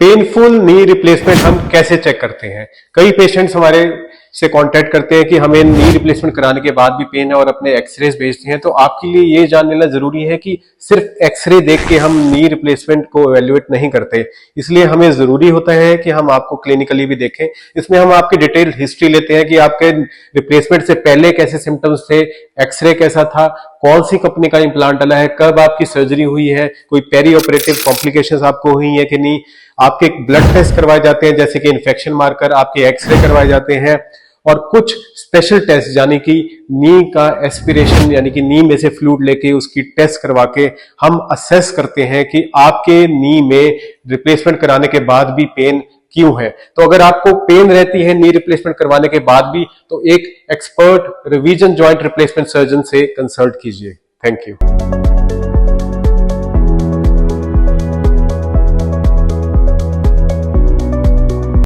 Painful knee replacement हम कैसे check करते हैं? कई पेशेंट्स हमारे से कांटेक्ट करते हैं कि हमें नी रिप्लेसमेंट कराने के बाद भी पेन है और अपने एक्सरेज भेजते हैं। तो आपके लिए ये जान लेना जरूरी है कि सिर्फ एक्सरे देख के हम नी रिप्लेसमेंट को एवेल्युएट नहीं करते, इसलिए हमें जरूरी होता है कि हम आपको क्लिनिकली भी देखें। इसमें हम आपकी डिटेल हिस्ट्री लेते हैं कि आपके रिप्लेसमेंट से पहले कैसे सिम्टम्स थे, एक्सरे कैसा था, कौन सी कंपनी का इम्प्लांट डला है, कब आपकी सर्जरी हुई है, कोई पेरी ऑपरेटिव कॉम्प्लिकेशंस आपको हुई है कि नहीं, आपके ब्लड टेस्ट करवाए जाते हैं जैसे कि इन्फेक्शन मार्कर, आपके एक्सरे करवाए जाते हैं और कुछ स्पेशल टेस्ट यानी कि नी का एस्पिरेशन यानी कि नी में से फ्लूइड लेके उसकी टेस्ट करवा के हम असेस करते हैं कि आपके नी में रिप्लेसमेंट कराने के बाद भी पेन क्यों है। तो अगर आपको पेन रहती है नी रिप्लेसमेंट करवाने के बाद भी, तो एक expert revision joint replacement surgeon से कंसल्ट कीजिए। Thank you.